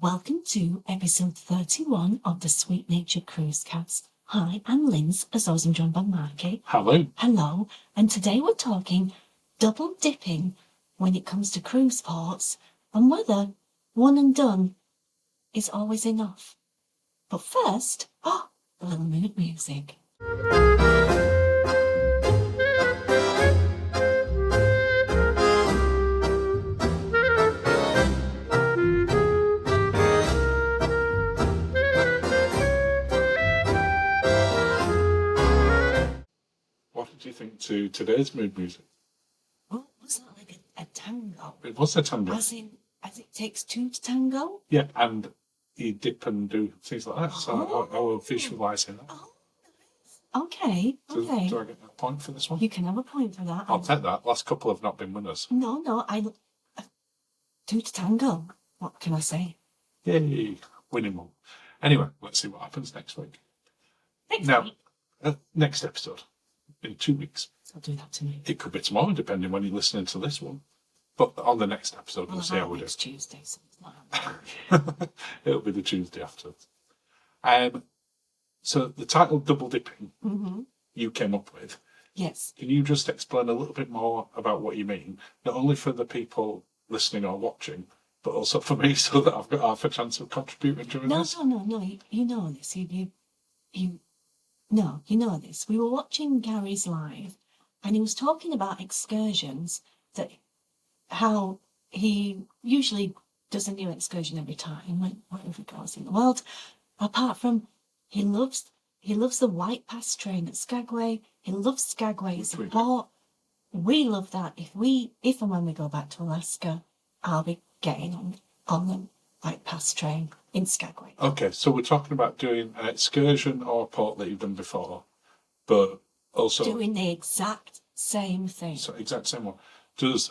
Welcome to episode 31 of the Sweet Nature Cruise Cast. Hi, I'm Linz, as always I'm joined by Marky. Hello. Hello, and today we're talking double dipping when it comes to cruise ports and whether one and done is always enough. But first, a little mood music. What did you think to today's mood music? Well, was that like a tango? It was a tango. As it takes two to tango? Yeah, and you dip and do things like that. So I will visualise that. Oh, nice. Okay. Do I get a point for this one? You can have a point for that. I'll take that. Last couple have not been winners. No, two to tango. What can I say? Yay, winning one. Anyway, let's see what happens next week. Next episode, in 2 weeks. I'll do that to me. It could be tomorrow, depending when you're listening to this one. But on the next episode, we'll see how we do. It's Tuesday, so it's not happening. It'll be the Tuesday afterwards. So the title Double Dipping you came up with. Yes. Can you just explain a little bit more about what you mean? Not only for the people listening or watching, but also for me, so that I've got half a chance of contributing during this. No. You know this. You know this. We were watching Gary's live, and he was talking about excursions, that how he usually does a new excursion every time, wherever he goes in the world. Apart from, he loves the White Pass train at Skagway. He loves Skagway as a port. We love that. If and when we go back to Alaska, I'll be getting on the White Pass train in Skagway. Okay, so we're talking about doing an excursion or a port that you've done before, but also doing the exact same thing. So exact same one.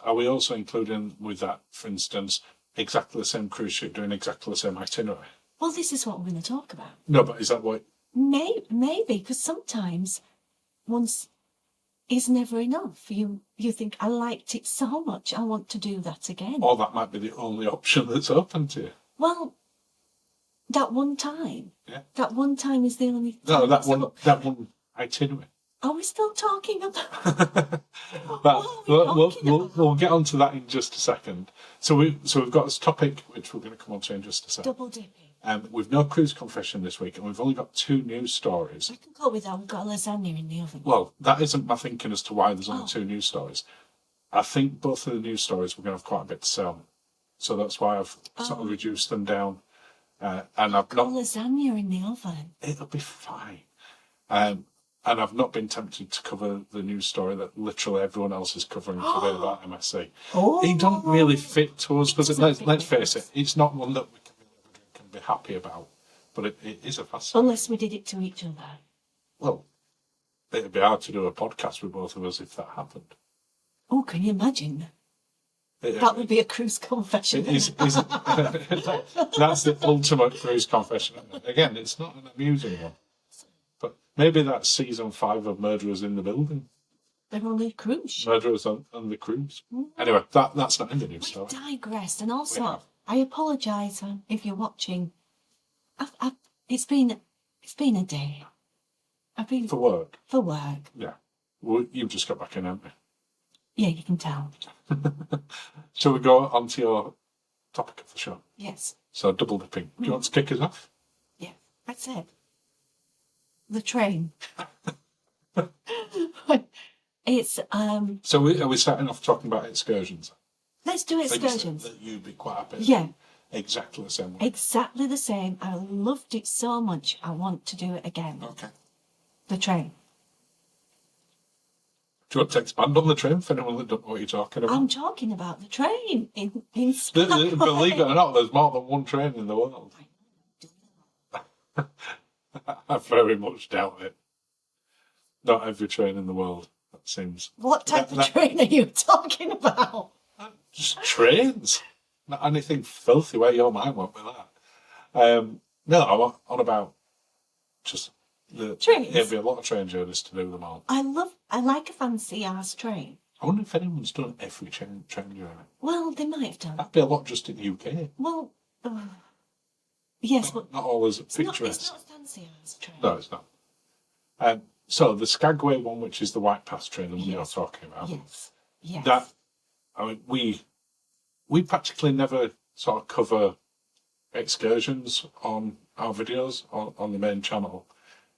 Are we also including with that, for instance, exactly the same cruise ship doing exactly the same itinerary? Well, this is what we're going to talk about. No, but is that what? Maybe, because sometimes once is never enough. You think, I liked it so much, I want to do that again. Or that might be the only option that's open to you. Well, that one time. Yeah. That one time is the only time. No, that one itinerary. Are we still talking about? We'll get onto that in just a second. So we've got this topic which we're going to come on to in just a second. Double dipping. We've no cruise confession this week, and we've only got 2 news stories. I can go with that. We've got a lasagna in the oven. Well, that isn't my thinking as to why there's only 2 news stories. I think both of the news stories we're going to have quite a bit to sell, so that's why I've sort of reduced them down. And I've not lasagna in the oven. It'll be fine. And I've not been tempted to cover the news story that literally everyone else is covering today about MSC. It don't really fit to us, because let's face it, it's not one that we can be happy about. But it is a fascinating. Unless we did it to each other. Well, it'd be hard to do a podcast with both of us if that happened. Oh, can you imagine? That would be a cruise confession. That's the ultimate cruise confession. Again, it's not an amusing one. But maybe that's season 5 of Murderers in the Building. They're on the cruise. Murderers on the cruise. Anyway, that's not in the news story. We digressed, and also I apologise if you're watching. It's been a day. I've been for work. For work. Yeah. Well, you've just got back in, haven't you? Yeah, you can tell. Shall we go on to your topic of the show? Yes. So double dipping. Do you want to kick us off? Yeah, that's it. The train. It's So are we starting off talking about excursions? Let's do excursions. That you'd be quite happy. Yeah. Exactly the same way. Exactly the same. I loved it so much. I want to do it again. Okay. The train. Do you want to expand on the train for anyone that don't know what you're talking about? I'm talking about the train in Skagway. Believe it or not, there's more than one train in the world. I very much doubt it. Not every train in the world, that seems. What type of train are you talking about? Just trains. Not anything filthy where your mind went with that. No, I'm on about just the trains. It'd be a lot of train journeys to do them all. I like a fancy ass train. I wonder if anyone's done every train journey. Well, they might have done. That'd be a lot just in the UK. Well, Yes, but Not all as it's picturesque. not fancy as a train. No, it's not. So the Skagway one, which is the White Pass train, the one you're talking about, Yes. that, I mean, we practically never sort of cover excursions on our videos on the main channel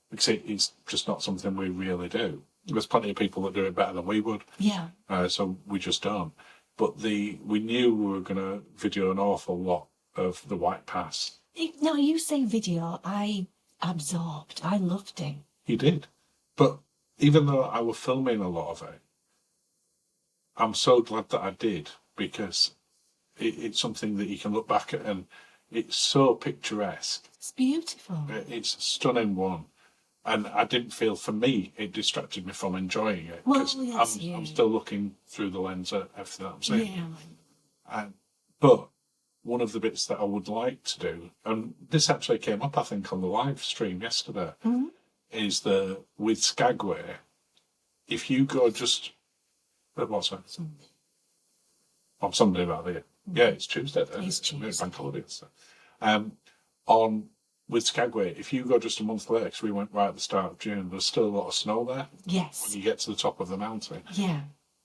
because it's just not something we really do. There's plenty of people that do it better than we would. Yeah. So we just don't. But we knew we were going to video an awful lot of the White Pass. Now, you say video, I absorbed. I loved it. You did. But even though I was filming a lot of it, I'm so glad that I did because it's something that you can look back at and it's so picturesque. It's beautiful. It's a stunning one. And I didn't feel, for me, it distracted me from enjoying it. Well, Because yes, I'm still looking through the lens at everything that I'm seeing. Yeah. But one of the bits that I would like to do, and this actually came up, I think, on the live stream yesterday, is with Skagway, if you go just, what's that? Sunday. On Sunday, rather. Yeah, it's Tuesday. It's Tuesday. It's bank holiday. So. With Skagway, if you go just a month later, because we went right at the start of June, there's still a lot of snow there. Yes. When you get to the top of the mountain. Yeah.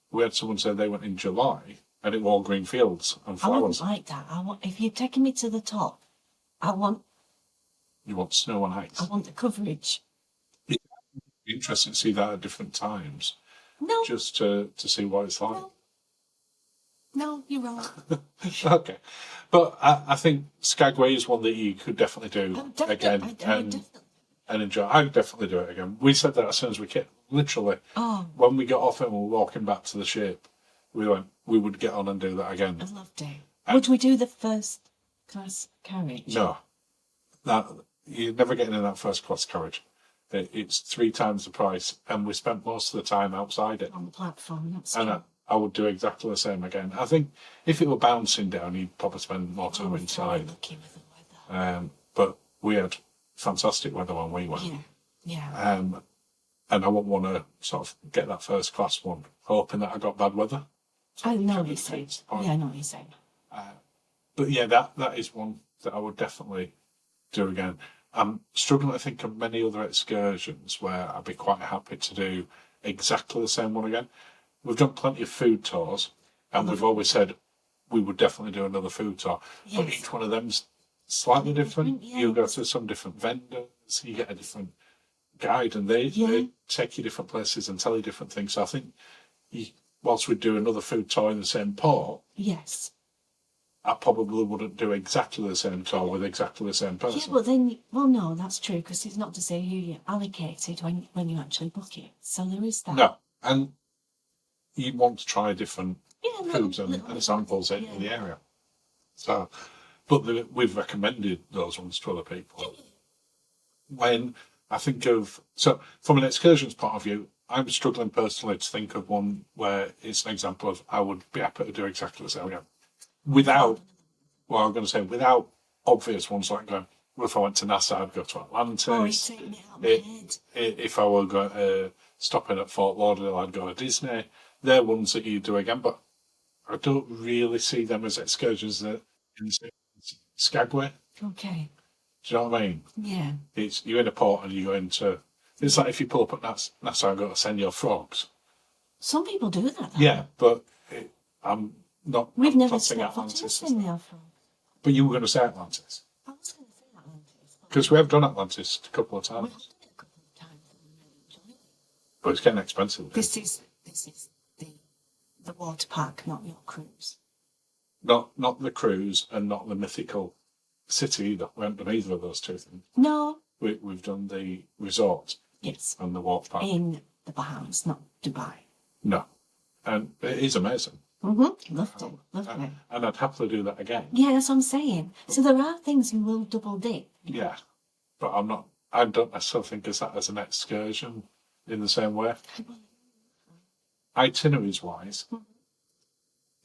We had someone say they went in July, and it was all green fields and flowers. I wouldn't like that. If you're taking me to the top, You want snow and ice. I want the coverage. It'd be interesting to see that at different times. No. Just to see what it's like. No, you're wrong. Okay. But I think Skagway is one that you could definitely do again Definitely. and enjoy. I'd definitely do it again. We said that as soon as we came. Literally, when we got off and we were walking back to the ship, we would get on and do that again. I loved it. Would we do the first class carriage? No. You're never getting in that first class carriage. It's 3 times the price, and we spent most of the time outside it. On the platform, that's and true. I would do exactly the same again. I think if it were bouncing down, you'd probably spend more time inside. Lucky with the weather. But we had fantastic weather when we went. Yeah. And I wouldn't want to sort of get that first class one, hoping that I got bad weather. I know what you're saying. Yeah, I know what you're saying. But yeah, that is one that I would definitely do again. I'm struggling to think of many other excursions where I'd be quite happy to do exactly the same one again. We've done plenty of food tours, and we've always said we would definitely do another food tour. Yes. But each one of them's slightly different. Yeah. You go to some different vendors, you get a different guide, and they take you different places and tell you different things. So I think whilst we do another food tour in the same port, Yes. I probably wouldn't do exactly the same tour with exactly the same person. Yeah, but then, no, that's true, because it's not to say who you allocated when you actually book it. So there is that. No, and you want to try different foods and samples in the area. So, but we've recommended those ones to other people. When I think of, so from an excursions point of view, I'm struggling personally to think of one where it's an example of I would be happy to do exactly the same again. Without obvious ones like going, well, if I went to NASA, I'd go to Atlantis. Oh, it's taking it out of my head. If I were going stopping at Fort Lauderdale, I'd go to Disney. They're ones that you do again, but I don't really see them as excursions in Skagway. Okay. Do you know what I mean? Yeah. You're in a port and you go into. It's like if you pull up at NASA and go to send your frogs. Some people do that. Though. Yeah, but I'm not. We've I'm never tossing stepped foot in Atlantis. there. But you were going to say Atlantis. I was going to say Atlantis. Because we have done Atlantis a couple of times. We've done it a couple of times and we really enjoyed it. But it's getting expensive. This is the water park, not your cruise. Not the cruise and not the mythical city either. We haven't done either of those two things. No. We've done the resort. Yes. And the water park. In the Bahamas, not Dubai. No. And it is amazing. Mm-hmm. Loved it. And I'd happily do that again. Yeah, that's what I'm saying. So there are things you will double dip. Yeah. But I don't necessarily think of that as an excursion in the same way. Itineraries wise,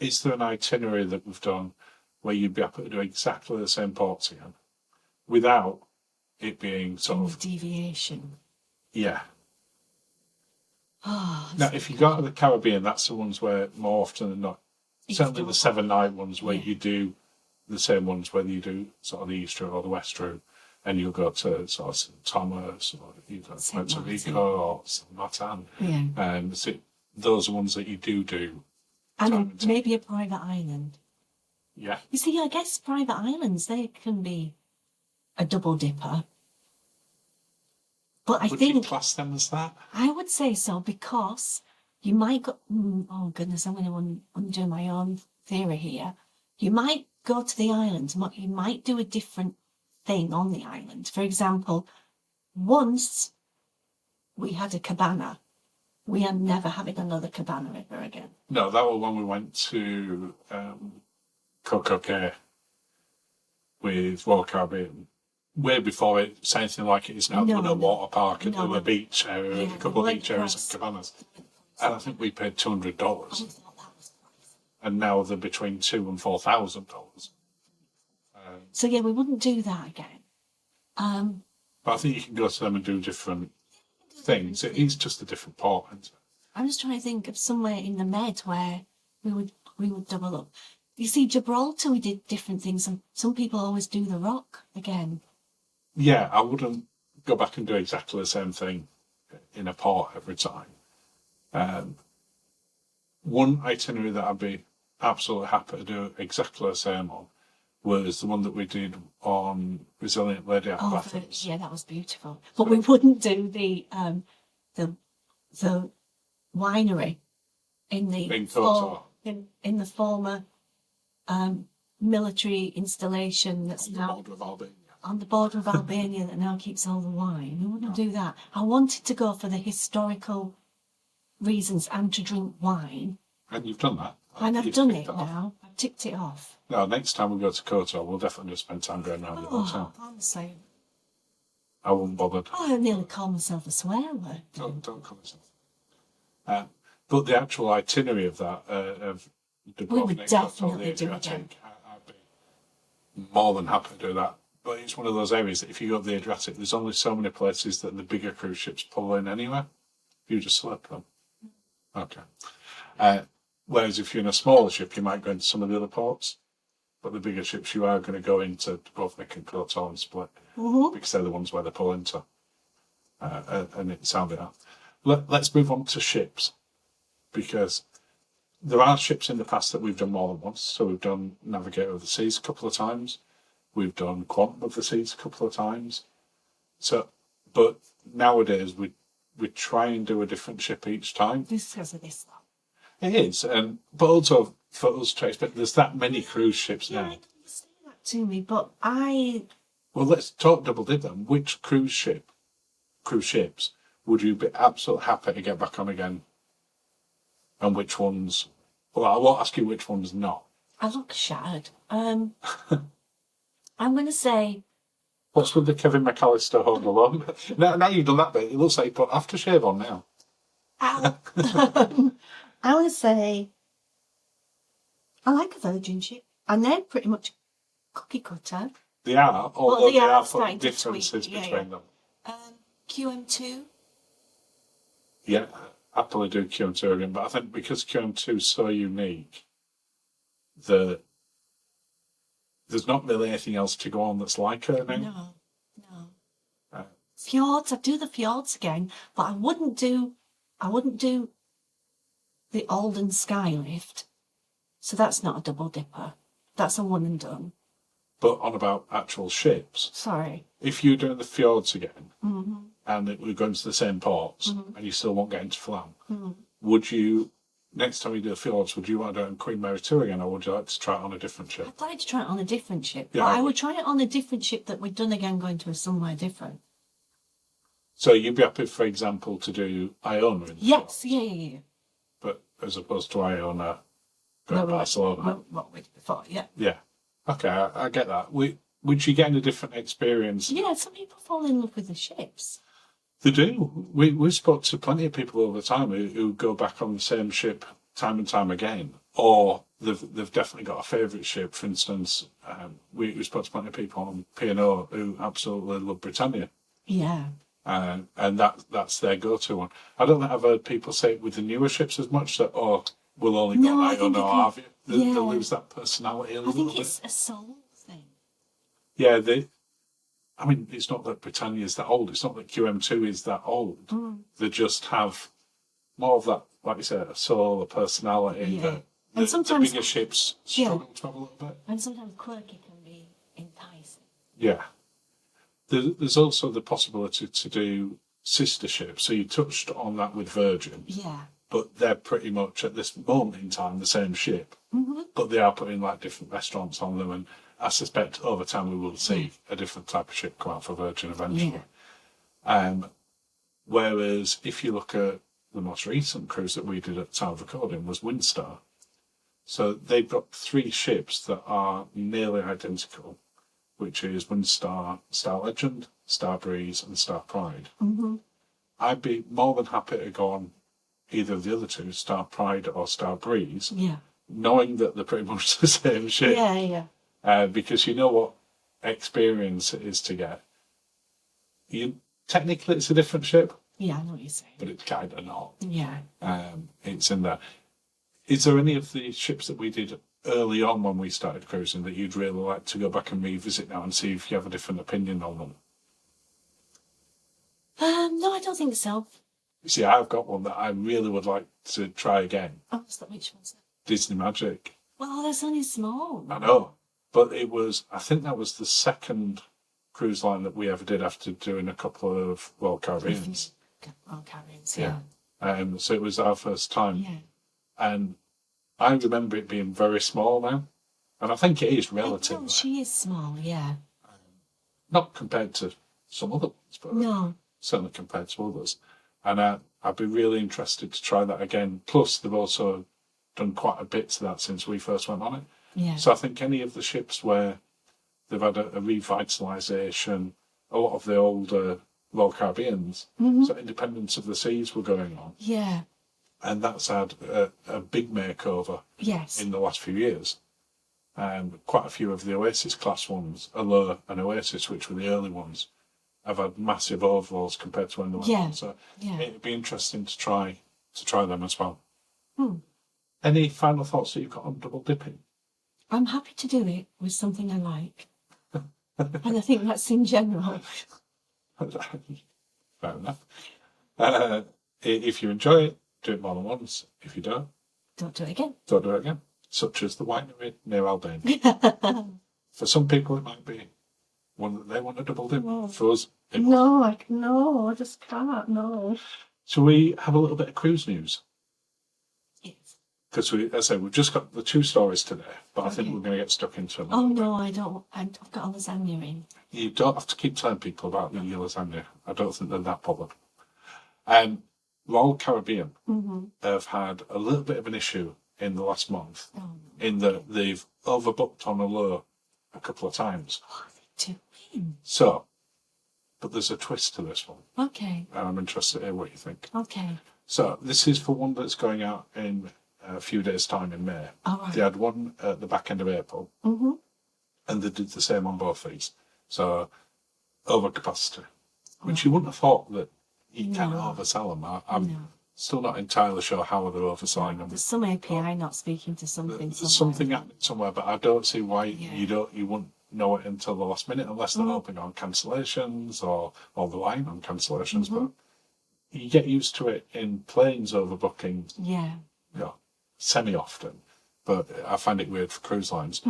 is there an itinerary that we've done where you'd be happy to do exactly the same ports again without it being sort of deviation? Yeah. Oh, now, if you go to the Caribbean, that's the ones where more often than not, certainly the 7-night ones where you do the same ones whether you do sort of the East route or the West route, and you'll go to sort of St Thomas or you go to Puerto Rico or St Martin. Yeah. So those are ones that you do. And maybe a private island. Yeah. You see, I guess private islands, they can be a double dipper. But Would you class them as that? I would say so, because you might go... oh, goodness, I'm going to undo my own theory here. You might go to the island, you might do a different thing on the island. For example, once we had a cabana. We are never having another cabana ever again. No, that was when we went to Coco Cay with Royal Caribbean. Way before it's anything like it is now. No water park and a beach area, a couple of beach areas and cabanas. And I think we paid $200. And now they're between $2,000 and $4,000. So yeah, we wouldn't do that again. But I think you can go to them and do different things. It is just a different port. I'm just trying to think of somewhere in the Med where we would double up. You see, Gibraltar, we did different things, and some people always do the Rock again. Yeah, I wouldn't go back and do exactly the same thing in a port every time. One itinerary that I'd be absolutely happy to do exactly the same on was the one that we did on Resilient Lady out of Athens. Yeah, that was beautiful. But we wouldn't do the winery in the former military installation that's now on the border of Albania that now keeps all the wine. We wouldn't do that. I wanted to go for the historical reasons and to drink wine. And you've done that. And I've done it now. I've ticked it off. No, next time we go to Kotor, we'll definitely just spend time going around the hotel. Honestly. I wouldn't bother. I nearly call myself a swear word. Don't call yourself. But the actual itinerary of that, of Dubrovnik, we would definitely do it. I'd be more than happy to do that. But it's one of those areas that if you go to the Adriatic, there's only so many places that the bigger cruise ships pull in anyway. You just select them. Okay. Whereas if you're in a smaller ship, you might go into some of the other ports. But the bigger ships, you are going to go into Dubrovnik and Kotor and Split. Because they're the ones where they pull into. And it sounded out. Let's move on to ships. Because there are ships in the past that we've done more than once. So we've done Navigator of the Seas a couple of times. We've done Quantum of the Seas a couple of times. But nowadays we try and do a different ship each time. This because of this, though. It is, but also for us to expect there's that many cruise ships now. You say that to me, but Well, let's talk double dip then. Which cruise ships would you be absolutely happy to get back on again? And which ones? Well, I won't ask you which ones not. I look shattered. I'm going to say... What's with the Kevin McAllister Home Alone? now you've done that bit, it looks like you put aftershave on now. I want to say I like a Virgin ship, and they're pretty much cookie cutter. They are, although they are putting differences between them. QM2? Yeah, happily do QM2 again, but I think because QM2 is so unique, there's not really anything else to go on that's like her now. No. Fjords, I'd do the fjords again, but I wouldn't do the Alden Skylift. So that's not a double dipper. That's a one and done. But on about actual ships. Sorry. If you're doing the fjords again, and we're going to the same ports, and you still won't get into Flam, would you, next time you do the fjords, would you want to do it on Queen Mary 2 again, or would you like to try it on a different ship? I'd like to try it on a different ship. Yeah, but I would try it on a different ship that we'd done again, going to somewhere different. So you'd be happy, for example, to do Iona in the Yes, fjords? yeah. But as opposed to Iona going to Barcelona? What we did before, yeah. Yeah. Okay, I get that. Would you get a different experience? Yeah, some people fall in love with the ships. They do. We spoke to plenty of people all the time who go back on the same ship time and time again, or they've definitely got a favourite ship. For instance, we spoke to plenty of people on P&O who absolutely love Britannia. Yeah. And that's their go-to one. I don't think I've heard people say it with the newer ships as much that, we'll only go on Iona or have you. They lose that personality a little bit. I think it's a soul thing. Yeah, I mean, it's not that Britannia's that old. It's not that QM2 is that old. They just have more of that, like you said, a soul, a personality. Yeah. The sometimes bigger ships struggle to have a little bit. And sometimes quirky can be enticing. Yeah. There's also the possibility to do sister ships. So you touched on that with Virgin. Yeah. But they're pretty much at this moment in time the same ship. But they are putting like different restaurants on them, and I suspect over time we will see a different type of ship come out for Virgin eventually. Whereas if you look at the most recent cruise that we did at the time of recording was Windstar. So they've got 3 ships that are nearly identical, which is Windstar, Star Legend, Star Breeze, and Star Pride. I'd be more than happy to go on either of the other 2, Star Pride or Star Breeze, knowing that they're pretty much the same ship. Because you know what experience it is to get. Technically, it's a different ship. Yeah, I know what you're saying. But it's kind of not. Yeah. It's in there. Is there any of the ships that we did early on when we started cruising that you'd really like to go back and revisit now and see if you have a different opinion on them? No, I don't think so. You see, I've got one that I really would like to try again. Oh, which one's that? Disney Magic. Well, that's only small. I know. But I think that was the second cruise line that we ever did after doing a couple of Royal Caribbeans. Royal Caribbeans, yeah. So it was our first time. Yeah. And I remember it being very small now. And I think it is relatively. She is small, yeah. Not compared to some other ones, but certainly compared to others. And I'd be really interested to try that again. Plus, they've also done quite a bit to that since we first went on it. Yeah. So I think any of the ships where they've had a revitalisation, a lot of the older Royal Caribbeans, so Independence of the Seas were going on. Yeah. And that's had a big makeover in the last few years. Quite a few of the Oasis class ones, Allure and Oasis, which were the early ones, have had massive overhauls compared to when they went on. So it'd be interesting to try them as well. Any final thoughts that you've got on double dipping? I'm happy to do it with something I like. And I think that's in general. Fair enough. If you enjoy it, do it more than once. If you don't do it again. Don't do it again. Such as the winery near Albany. For some people, it might be one that they want to double dip. No. For us, I just can't. No. Shall we have a little bit of cruise news? Yes. Because as I say, we've just got the 2 stories today, but I think we're going to get stuck into them. Oh no, I don't. I've got a lasagna in. You don't have to keep telling people about your lasagna. I don't think they're that bothered. Royal Caribbean have had a little bit of an issue in the last month, in that they've overbooked on Allure a couple of times. What are they doing? So, but there's a twist to this one. Okay. And I'm interested to hear what you think. Okay. So, this is for one that's going out in a few days' time in May. All right. They had one at the back end of April, and they did the same on both these. So, overcapacity, which you wouldn't have thought that you can oversell them. I'm still not entirely sure how they're overselling them. There's some API not speaking to something. There's something happening somewhere, but I don't see why you wouldn't know it until the last minute, unless they're hoping on cancellations or relying on cancellations. But you get used to it in planes overbooking. Yeah. Semi-often, but I find it weird for cruise lines.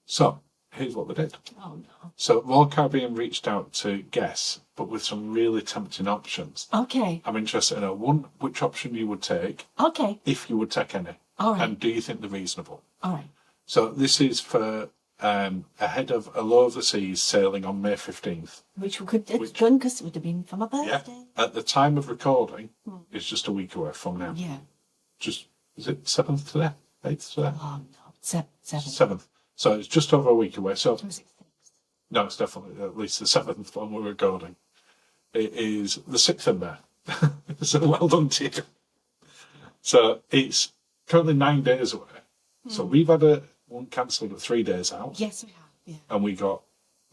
So, here's what they did. Oh, no. So, Royal Caribbean reached out to guests, but with some really tempting options. Okay. I'm interested to know, one, which option you would take. Okay. If you would take any. All right. And do you think they're reasonable? All right. So, this is for ahead of Allure of the Seas sailing on May 15th. Which we could have done because it would have been for my birthday. Yeah. At the time of recording, it's just a week away from now. Yeah. Is it 7th today? 8th today? Oh, no. 7th. 7th. So it's just over a week away. So Was it 6th? no, it's definitely at least the 7th when we're recording. It is the 6th in there. So well done to you. So it's currently 9 days away. So we've had one cancelled at 3 days out. Yes, we have. Yeah. And we got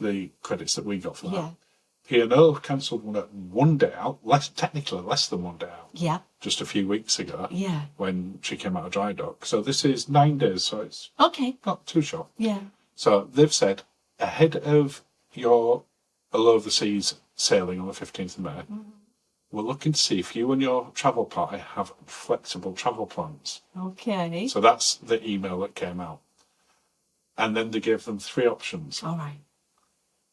the credits that we got for that. Yeah. P&O cancelled one at 1 day out, technically less than 1 day out, Yeah. just a few weeks ago. Yeah. When she came out of dry dock. So this is 9 days, so it's Okay. not too short. Yeah. So they've said, ahead of your Below the Seas sailing on the 15th of May, we're looking to see if you and your travel party have flexible travel plans. Okay. So that's the email that came out. And then they gave them 3 options. All right.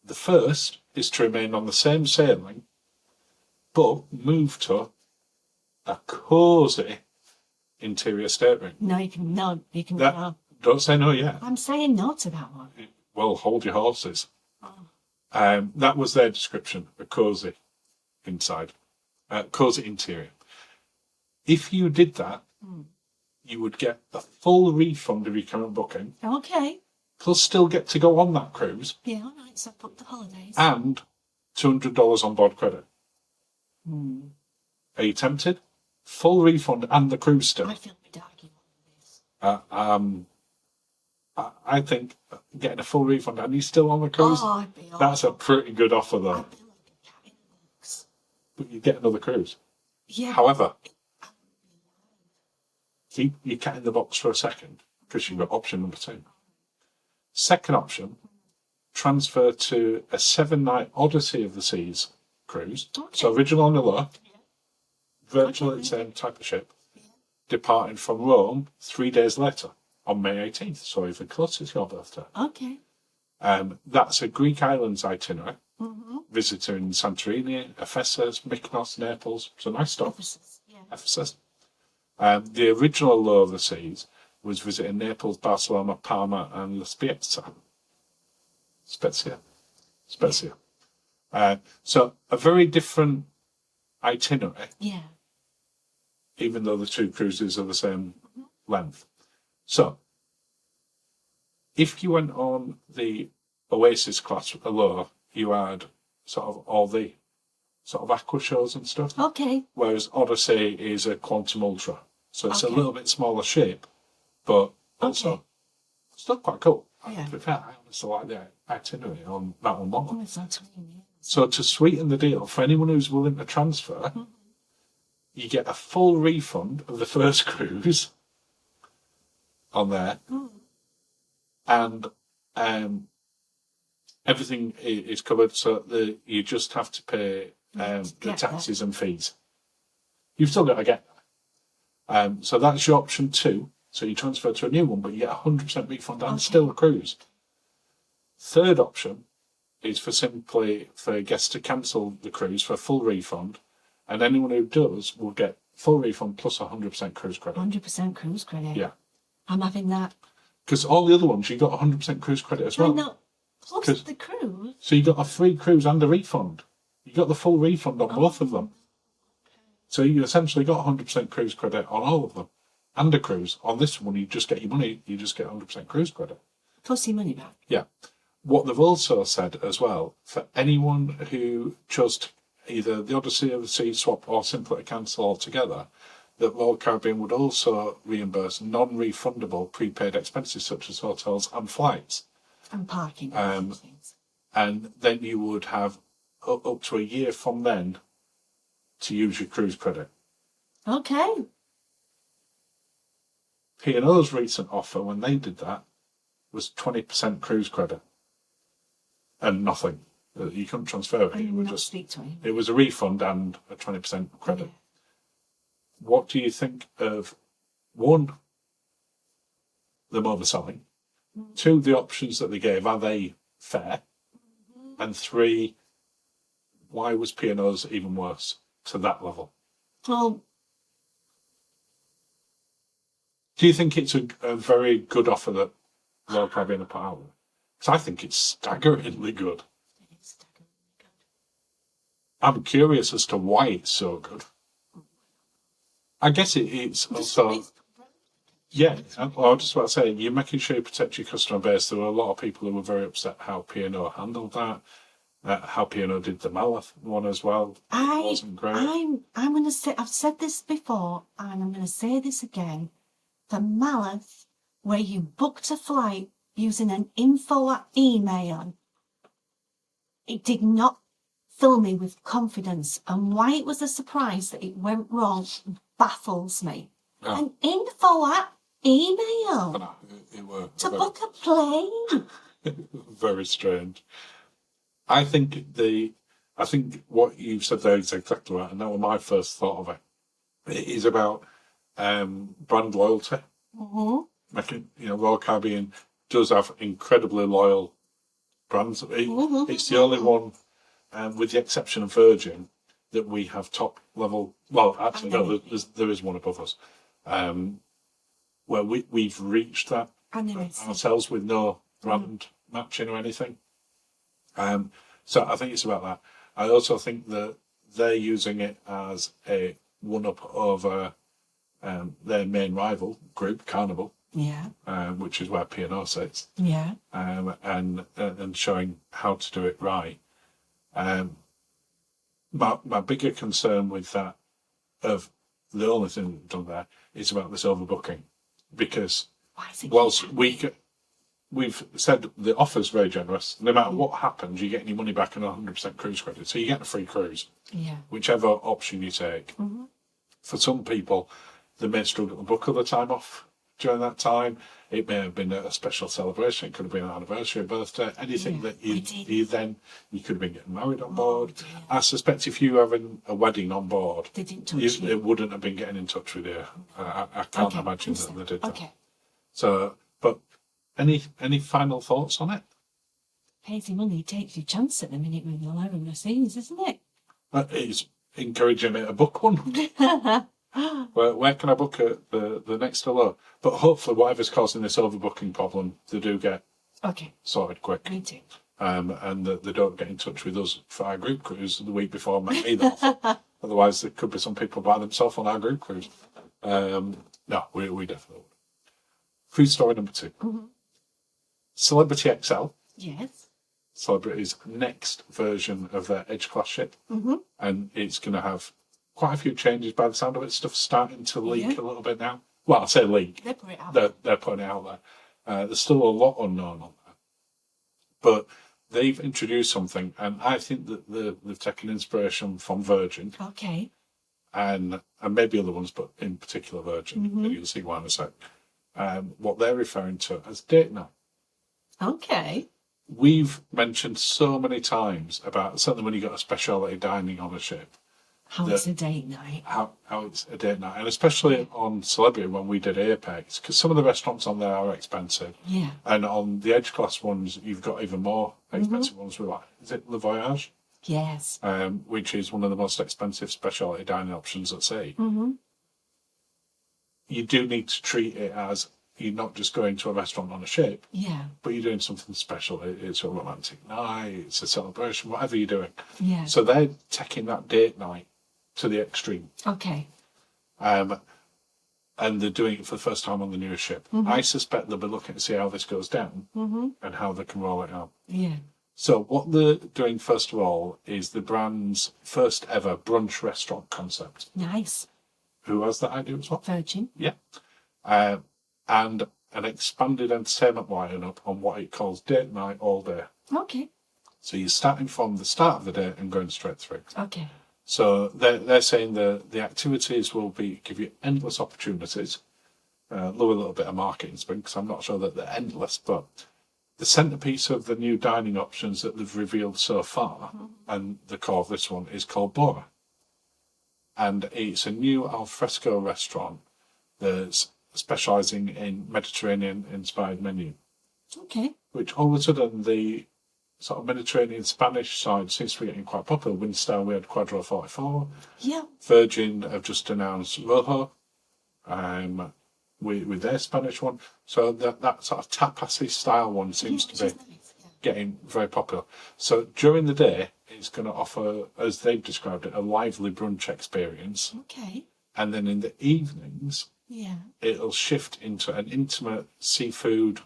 The first is to remain on the same sailing, but move to a cosy interior stateroom. No, you can. No, you can. That, don't say no yet. I'm saying no to that one. Well, hold your horses. Oh. That was their description, a cosy inside, cosy interior. If you did that, you would get a full refund of your current booking, Okay. plus still get to go on that cruise, Yeah. All right. So book the holidays. and $200 on board credit. Are you tempted? Full refund and the cruise still. I feel we'd argue on this. I think getting a full refund and he's still on the cruise, Oh, I'd be that's a pretty good offer I'd though. be like a cat in a box. But you get another cruise. Yeah. However, keep your cat in the box for a second, because you've got option number 2. Second option, transfer to a 7-night Odyssey of the Seas cruise. Okay. So original on the low, Yeah. virtually the same type of ship, departing from Rome 3 days later on May 18th, so even closer to your birthday. Okay. That's a Greek islands itinerary, visiting Santorini, Ephesus, Mykonos, Naples. So nice stuff. Ephesus. Yeah. Ephesus. The original Low of the Seas was visiting Naples, Barcelona, Parma, and La Spezia. Spezia. So a very different itinerary, Yeah. even though the 2 cruises are the same length. So, if you went on the Oasis class Allure, you had sort of all the sort of aqua shows and stuff. Okay. Whereas Odyssey is a Quantum Ultra. So it's a Okay. little bit smaller shape, but also still quite cool. Yeah. To be fair, I honestly like the itinerary on that one more. Oh, it's not 20 years. So to sweeten the deal, for anyone who's willing to transfer, you get a full refund of the first cruise on there. And everything is covered, so you just have to pay the Get taxes and fees. You've still got to get that. So that's your option 2. So you transfer to a new one, but you get 100% refund and still a cruise. Third option is for guests to cancel the cruise for a full refund, and anyone who does will get full refund plus 100% cruise credit. 100% cruise credit. Yeah. I'm having that. Because all the other ones, you got 100% cruise credit as well. I know. Plus the cruise. So you got a free cruise and a refund. You got the full refund on both of them. So you essentially got 100% cruise credit on all of them. And a cruise. On this one, you just get your money, you just get 100% cruise credit. Plus your money back. Yeah. What they've also said as well, for anyone who chose to either the Odyssey of the Sea swap or simply to cancel altogether, that Royal Caribbean would also reimburse non-refundable prepaid expenses such as hotels and flights. And parking. And things. And then you would have up to a year from then to use your cruise credit. Okay. P&O's recent offer, when they did that, was 20% cruise credit. And nothing. You couldn't transfer it. And not speak to anyone. It was a refund and a 20% credit. Yeah. What do you think of, 1, them overselling, 2, the options that they gave, are they fair? And 3, why was P&O's even worse to that level? Well, Do you think it's a very good offer that Royal Caribbean are put out with? Because I think it's staggeringly good. it's staggeringly good. I'm curious as to why it's so good. I guess it's also... Yeah, I was just about to say, you're making sure you protect your customer base. There were a lot of people who were very upset how P&O handled that, how P&O did the Maleth one as well. It wasn't great. I'm going to say, I've said this before, and I'm going to say this again. The Maleth, where you booked a flight using an info email, it did not fill me with confidence. And why it was a surprise that it went wrong baffles me. Oh. An info at email No, it were to book a plane. very strange. I think what you've said there is exactly right, and that was my first thought of it. It is about brand loyalty. Mm-hmm. I think, Royal Caribbean does have incredibly loyal brands. It's the only one, with the exception of Virgin, that we have top level. Well, actually, no, there is one above us, where we've reached that ourselves with no brand matching or anything. So I think it's about that. I also think that they're using it as a one-up over their main rival group, Carnival. Yeah. Which is where P&O sits. Yeah. And showing how to do it right. My bigger concern with that, of the only thing we've done there, is about this overbooking, because whilst we've said the offer's very generous, no matter what happens, you get your money back and 100% cruise credit, so you get a free cruise. Yeah. Whichever option you take. Mm-hmm. For some people, they may struggle to book other time off during that time. It may have been a special celebration. It could have been an anniversary, a birthday, anything that you could have been getting married on board. I suspect if you were having a wedding on board, they didn't touch you. It wouldn't have been getting in touch with you. I can't imagine that they did that. Okay. So, but any final thoughts on it? Pays your money, takes your chance at the minute with the allowing the scenes, isn't it? It's encouraging me to book one. Where can I book the next hello? But hopefully, whatever's causing this overbooking problem, they do get sorted quick. Me too. And that they don't get in touch with us for our group cruise the week before and make me off. Otherwise, there could be some people by themselves on our group cruise. No, we definitely would. Food story number 2. Mm-hmm. Celebrity XL. Yes. Celebrity's next version of their Edge class ship. Mm-hmm. And it's going to have quite a few changes by the sound of it. Stuff's starting to leak a little bit now. Well, I say leak. They put it out. They're putting it out there. There's still a lot unknown on that. But they've introduced something, and I think that they've taken inspiration from Virgin. Okay. And maybe other ones, but in particular Virgin. Mm-hmm. And you'll see why in a sec. What they're referring to as date night. Okay. We've mentioned so many times about, certainly when you got a specialty dining on a ship, how it's a date night. How it's a date night. And especially on Celebrity when we did Apex, because some of the restaurants on there are expensive. Yeah. And on the Edge class ones, you've got even more expensive ones. With, like, is it Le Voyage? Yes. Which is one of the most expensive specialty dining options at sea. Mm-hmm. You do need to treat it as you're not just going to a restaurant on a ship. Yeah. But you're doing something special. It's a romantic night, it's a celebration, whatever you're doing. Yeah. So they're taking that date night to the extreme. Okay. And they're doing it for the first time on the newest ship. Mm-hmm. I suspect they'll be looking to see how this goes down and how they can roll it out. Yeah. So what they're doing, first of all, is the brand's first ever brunch restaurant concept. Nice. Who has that idea as well? Virgin. Yeah. And an expanded entertainment lineup on what it calls date night all day. Okay. So you're starting from the start of the day and going straight through. Okay. So they're saying the activities will give you endless opportunities. Love a little bit of marketing spin because I'm not sure that they're endless, but the centrepiece of the new dining options that they've revealed so far, and the core of this one, is called Bora. And it's a new alfresco restaurant that's specialising in Mediterranean-inspired menu. Okay. Which all of a sudden the sort of Mediterranean Spanish side seems to be getting quite popular. Windstar, we had Quadro 44. Yeah. Virgin have just announced Rojo with their Spanish one. So that sort of tapasy style one seems to be getting very popular. So during the day, it's going to offer, as they've described it, a lively brunch experience. Okay. And then in the evenings, it'll shift into an intimate seafood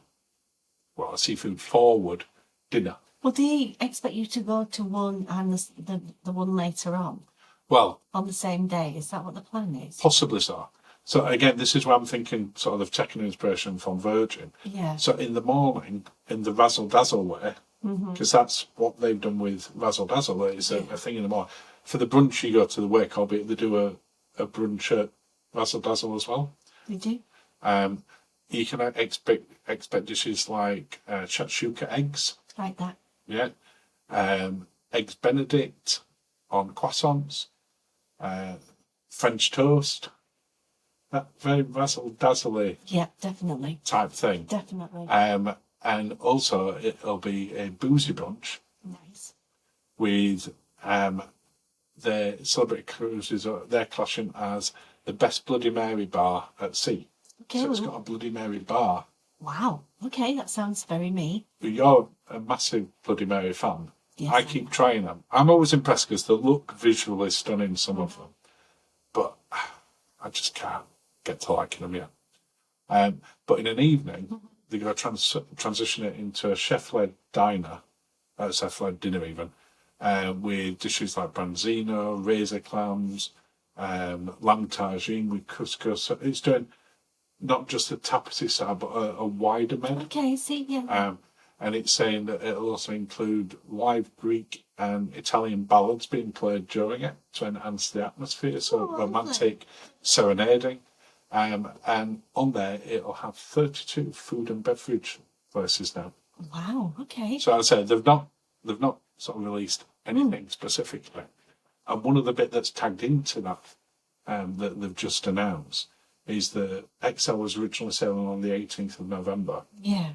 forward dinner. Well, do they expect you to go to one and the one later on? Well, on the same day, is that what the plan is? Possibly so. So again, this is where I'm thinking sort of taking inspiration from Virgin. Yeah. So in the morning, in the razzle dazzle way, because that's what they've done with Razzle Dazzle. It's a thing in the morning. For the brunch, you go to the Wake, albeit they do a brunch at Razzle Dazzle as well. They do. You can expect dishes like shakshuka eggs. Like that. Yeah. Eggs Benedict on croissants. French toast. That very Razzle Dazzle Yeah, definitely. type thing. Definitely. And also it'll be a boozy brunch Nice. with the celebrity cruises. They're clashing as the best Bloody Mary bar at sea. Okay. So it's got a Bloody Mary bar. Wow. Okay, that sounds very me. But you're a massive Bloody Mary fan. Yes, I keep trying them. I'm always impressed because they look visually stunning, some of them. But I just can't get to liking them yet. But in an evening, they're going to transition it into a chef-led diner, a chef-led dinner even, with dishes like branzino, razor clams, lamb tagine with couscous. So it's doing not just a tapestry style, but a wider menu. Okay, see, yeah. And it's saying that it'll also include live Greek and Italian ballads being played during it to enhance the atmosphere, so romantic serenading. And on there, it'll have 32 food and beverage places now. Wow, okay. So as I said, they've not sort of released anything specifically. And one of the bit that's tagged into that that they've just announced is that XL was originally sailing on the 18th of November. Yeah.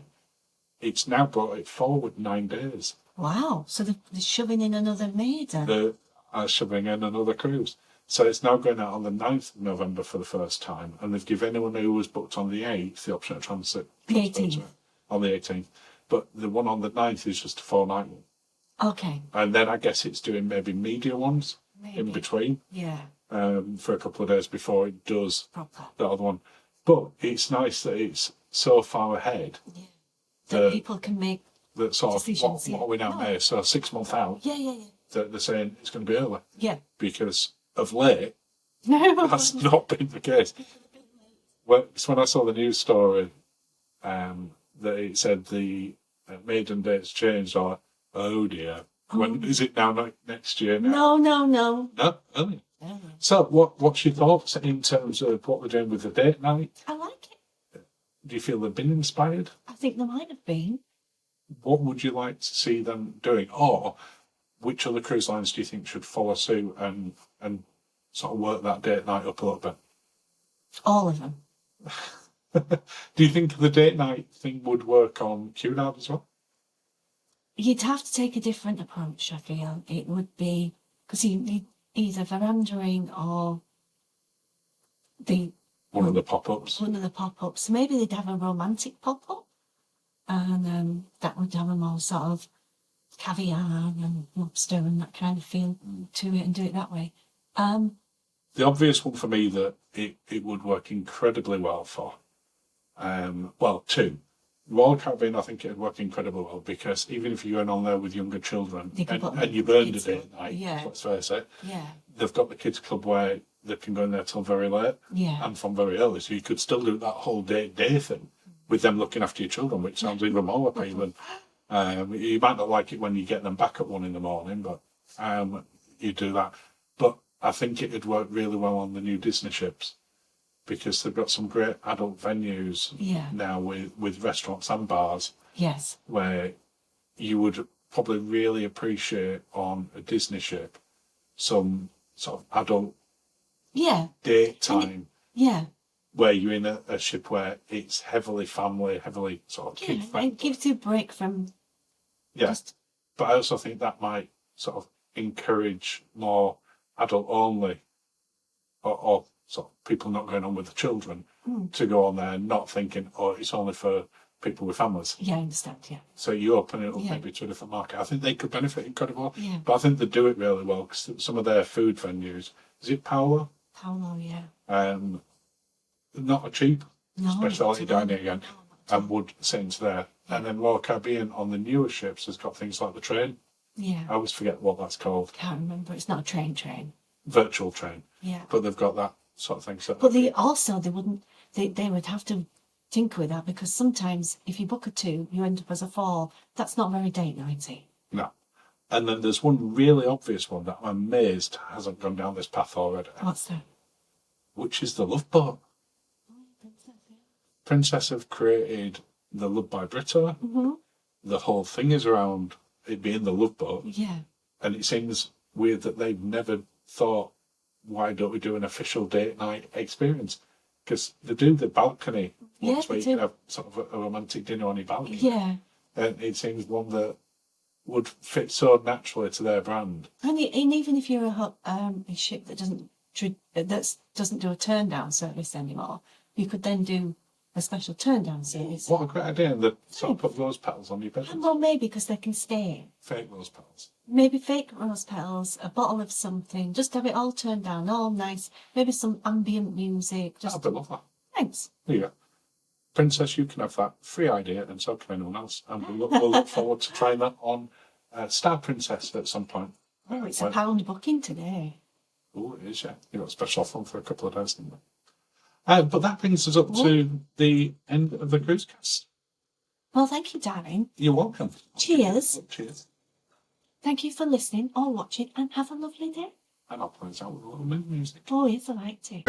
It's now brought it forward 9 days. Wow, so they're shoving in another maiden. They're shoving in another cruise. So it's now going out on the 9th of November for the first time, and they've given anyone who was booked on the 8th the option of transit. The 18th. On the 18th. But the one on the 9th is just a 4-night one. Okay. And then I guess it's doing maybe media ones in between. Yeah. For a couple of days before it does Proper. the other one. But it's nice that it's so far ahead. Yeah. That people can make that sort decisions. of what are we now May? So 6 months out. Yeah. They're saying it's going to be early. Yeah. Because of late, No. that's not been the case. Well, it's when I saw the news story that it said the maiden date's changed. Or oh dear, when is it now? Next year now? No. No, early. So, what's your thoughts in terms of what they're doing with the date night? I like it. Do you feel they've been inspired? I think there might have been. What would you like to see them doing? Or which other cruise lines do you think should follow suit and sort of work that date night up a little bit? All of them. Do you think the date night thing would work on Cunard as well? You'd have to take a different approach, I feel. It would be, because you need either verandering or one of the pop-ups. One of the pop-ups. Maybe they'd have a romantic pop-up, and that would have a more sort of caviar and lobster and that kind of feel to it, and do it that way. The obvious one for me that it would work incredibly well for, two. Royal Caribbean, I think it would work incredibly well because even if you're going on there with younger children and you've earned a date night, let's face it, they've got the kids club where they can go in there till very late and from very early. So you could still do that whole day thing with them looking after your children, which sounds even more appealing. You might not like it when you get them back at 1 a.m, but you do that. But I think it would work really well on the new Disney ships because they've got some great adult venues now with restaurants and bars. Yes. Where you would probably really appreciate on a Disney ship some sort of adult daytime. Where you're in a ship where it's heavily family, heavily sort of kid friendly. It gives you a break from. But I also think that might sort of encourage more adult only or sort of people not going on with the children to go on there, not thinking, it's only for people with families. Yeah, I understand, So you open it up maybe to a different market. I think they could benefit incredibly. Yeah. But I think they do it really well because some of their food venues, is it Paolo? Paolo, yeah. Not a cheap specialty dining again, and would sit into there. Yeah. And then Royal Caribbean on the newer ships has got things like the train. Yeah. I always forget what that's called. Can't remember. It's not a train. Virtual train. Yeah. But they've got that sort of thing. So but they would have to tinker with that, because sometimes if you book a 2, you end up as a 4. That's not very date nighty. No. And then there's one really obvious one that I'm amazed hasn't gone down this path already. What's that? Which is the Love Boat. Princess have created the Love by Brito. Mm-hmm. The whole thing is around it being the Love Boat. Yeah. And it seems weird that they've never thought, why don't we do an official date night experience? Because they do the balcony once where you can have sort of a romantic dinner on your balcony. Yeah. And it seems one that would fit so naturally to their brand. And even if you're a ship that doesn't do a turn down service anymore, you could then do a special turn down service. What a great idea! And they sort of put rose petals on your bed. Well, maybe because they can stay. Fake rose petals. Maybe fake rose petals, a bottle of something. Just have it all turned down, all nice. Maybe some ambient music. That'd be lovely. Thanks. Yeah. Princess, you can have that free idea, and so can anyone else. And we'll look forward to trying that on Star Princess at some point. Oh, it's £1 booking today. Oh, it is, yeah. You got a special offer for a couple of days, didn't we? But that brings us up to the end of the cruise cast. Well, thank you, darling. You're welcome. Cheers. Cheers. Thank you for listening or watching, and have a lovely day. And I'll close out with a little moon music. Oh, yes, I like to.